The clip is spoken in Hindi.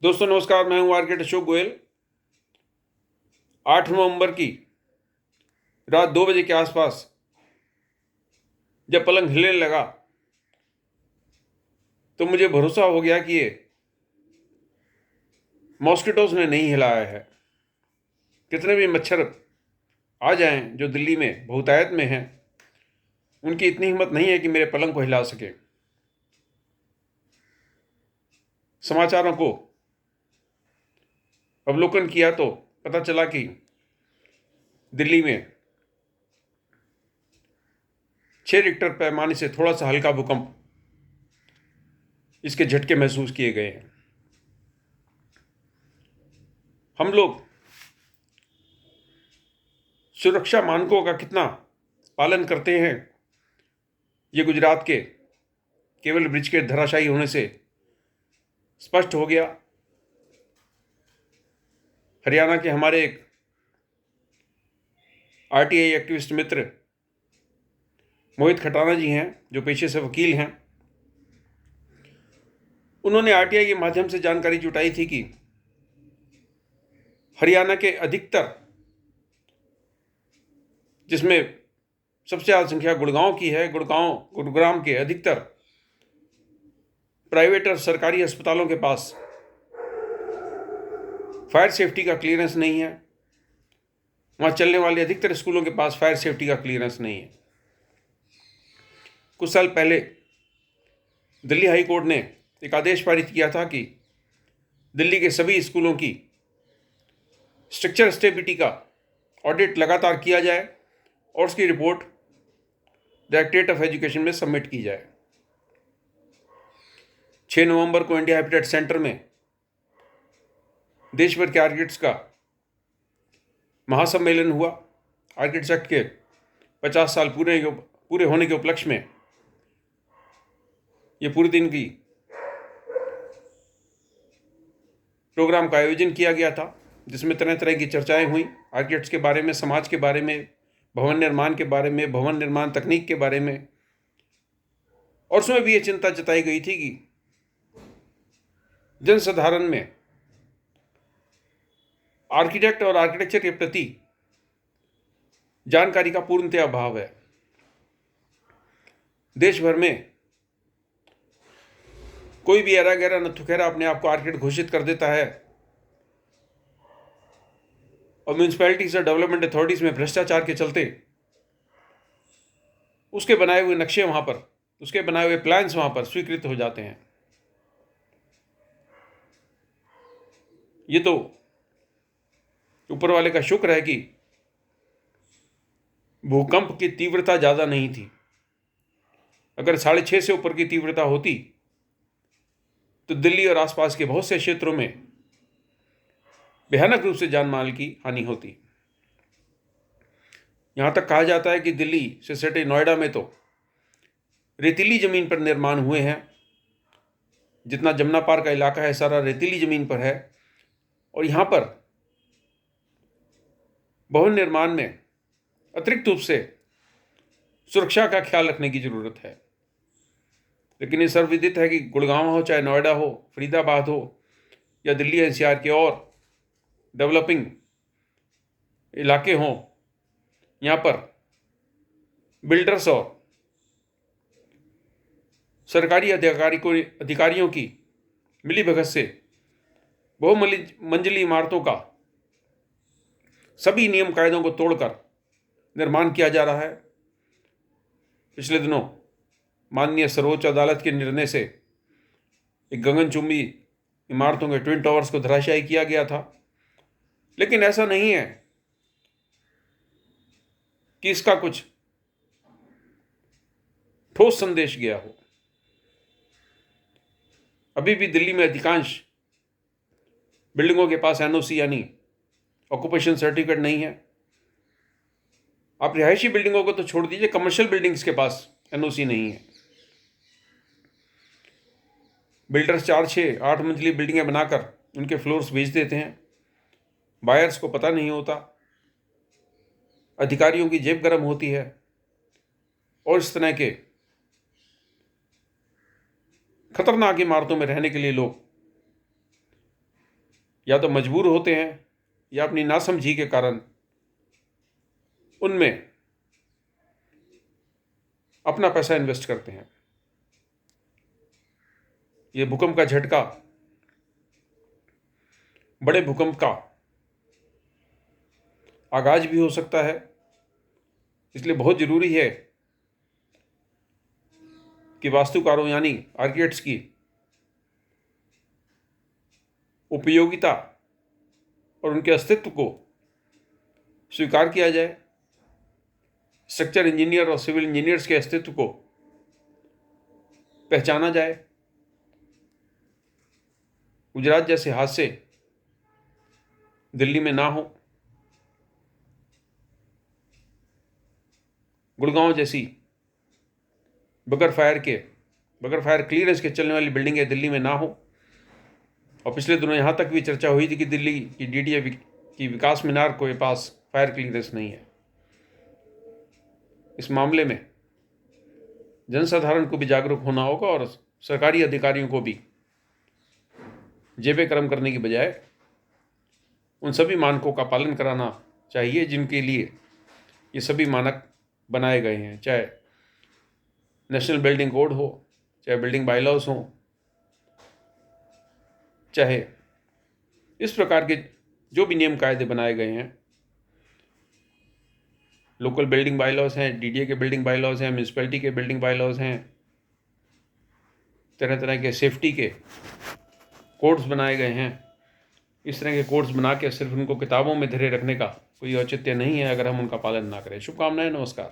दोस्तों नमस्कार, मैं हूं आर्किटेक्ट अशोक गोयल। 8 नवंबर की रात 2 बजे के आसपास जब पलंग हिलने लगा तो मुझे भरोसा हो गया कि ये मॉस्किटोज ने नहीं हिलाया है। कितने भी मच्छर आ जाएं जो दिल्ली में बहुतायत में हैं, उनकी इतनी हिम्मत नहीं है कि मेरे पलंग को हिला सके। समाचारों को अवलोकन किया तो पता चला कि दिल्ली में 6 रिक्टर पैमाने से थोड़ा सा हल्का भूकंप, इसके झटके महसूस किए गए हैं। हम लोग सुरक्षा मानकों का कितना पालन करते हैं, ये गुजरात के केवल ब्रिज के धराशायी होने से स्पष्ट हो गया। हरियाणा के हमारे एक आरटीआई एक्टिविस्ट मित्र मोहित खटाना जी हैं, जो पेशे से वकील हैं। उन्होंने आरटीआई के माध्यम से जानकारी जुटाई थी कि हरियाणा के अधिकतर, जिसमें सबसे ज़्यादा संख्या गुड़गांव की है, गुरुग्राम के अधिकतर प्राइवेट और सरकारी अस्पतालों के पास फायर सेफ्टी का क्लियरेंस नहीं है। वहाँ चलने वाले अधिकतर स्कूलों के पास फायर सेफ्टी का क्लियरेंस नहीं है। कुछ साल पहले दिल्ली हाई कोर्ट ने एक आदेश पारित किया था कि दिल्ली के सभी स्कूलों की स्ट्रक्चर स्टेबिलिटी का ऑडिट लगातार किया जाए और उसकी रिपोर्ट डायरेक्टरेट ऑफ एजुकेशन में सबमिट की जाए। 6 नवंबर को इंडिया हैबिटेट सेंटर में देश भर के आर्किटेक्ट्स का महासम्मेलन हुआ। आर्किटेक्ट्स एक्ट के 50 साल पूरे होने के उपलक्ष्य में ये पूरे दिन की प्रोग्राम का आयोजन किया गया था, जिसमें तरह तरह की चर्चाएं हुई आर्किटेक्ट्स के बारे में, समाज के बारे में, भवन निर्माण के बारे में, भवन निर्माण तकनीक के बारे में। और उसमें भी ये चिंता जताई गई थी कि जनसाधारण में आर्किटेक्ट और आर्किटेक्चर के प्रति जानकारी का पूर्णतः अभाव है। देश भर में कोई भी ऐरा गैरा नथुखैरा अपने आप को आर्किटेक्ट घोषित कर देता है और म्यूनिसिपैलिटीज और डेवलपमेंट अथॉरिटीज में भ्रष्टाचार के चलते उसके बनाए हुए नक्शे वहां पर, उसके बनाए हुए प्लान्स वहां पर स्वीकृत हो जाते हैं। ये तो ऊपर वाले का शुक्र है कि भूकंप की तीव्रता ज़्यादा नहीं थी। अगर 6.5 से ऊपर की तीव्रता होती तो दिल्ली और आसपास के बहुत से क्षेत्रों में भयानक रूप से जान माल की हानि होती। यहाँ तक कहा जाता है कि दिल्ली से सटे नोएडा में तो रेतीली ज़मीन पर निर्माण हुए हैं। जितना जमुना पार का इलाका है सारा रेतीली ज़मीन पर है, और यहाँ पर भवन निर्माण में अतिरिक्त रूप से सुरक्षा का ख्याल रखने की ज़रूरत है। लेकिन ये सर्वविदित है कि गुड़गांव हो, चाहे नोएडा हो, फरीदाबाद हो, या दिल्ली एनसीआर के और डेवलपिंग इलाके हों, यहाँ पर बिल्डर्स और सरकारी अधिकारियों की मिलीभगत से बहुमंजिली इमारतों का सभी नियम कायदों को तोड़कर निर्माण किया जा रहा है। पिछले दिनों माननीय सर्वोच्च अदालत के निर्णय से एक गगनचुंबी इमारतों के ट्विन टावर्स को धराशायी किया गया था। लेकिन ऐसा नहीं है कि इसका कुछ ठोस संदेश गया हो। अभी भी दिल्ली में अधिकांश बिल्डिंगों के पास एनओसी यानी ऑक्यूपेशन सर्टिफिकेट नहीं है। आप रिहायशी बिल्डिंगों को तो छोड़ दीजिए, कमर्शियल बिल्डिंग्स के पास एनओसी नहीं है। बिल्डर्स 4-6-8 मंजिली बिल्डिंगें बनाकर उनके फ्लोर्स बेच देते हैं। बायर्स को पता नहीं होता, अधिकारियों की जेब गर्म होती है, और इस तरह के खतरनाक इमारतों में रहने के लिए लोग या तो मजबूर होते हैं या अपनी नासमझी के कारण उनमें अपना पैसा इन्वेस्ट करते हैं। ये भूकंप का झटका बड़े भूकंप का आगाज भी हो सकता है, इसलिए बहुत ज़रूरी है कि वास्तुकारों यानी आर्किटेक्ट्स की उपयोगिता और उनके अस्तित्व को स्वीकार किया जाए। स्ट्रक्चर इंजीनियर और सिविल इंजीनियर्स के अस्तित्व को पहचाना जाए। गुजरात जैसे हादसे दिल्ली में ना हो, गुड़गांव जैसी बगैर फायर क्लियरेंस के चलने वाली बिल्डिंगें दिल्ली में ना हो। और पिछले दिनों यहाँ तक भी चर्चा हुई थी कि दिल्ली की डीडीए की विकास मीनार के पास फायर क्लियरेंस नहीं है। इस मामले में जनसाधारण को भी जागरूक होना होगा और सरकारी अधिकारियों को भी जेबे कर्म करने की बजाय उन सभी मानकों का पालन कराना चाहिए जिनके लिए ये सभी मानक बनाए गए हैं, चाहे नेशनल बिल्डिंग कोड हो, चाहे बिल्डिंग बायलॉज हो, चाहे इस प्रकार के जो भी नियम कायदे बनाए गए हैं, लोकल बिल्डिंग बायलॉज हैं, डीडीए के बिल्डिंग बायलॉज हैं, म्यूनसिपैलिटी के बिल्डिंग बायलॉज हैं, तरह तरह के सेफ्टी के कोड्स बनाए गए हैं। इस तरह के कोड्स बना के सिर्फ उनको किताबों में धरे रखने का कोई औचित्य नहीं है अगर हम उनका पालन ना करें। शुभकामनाएं, नमस्कार।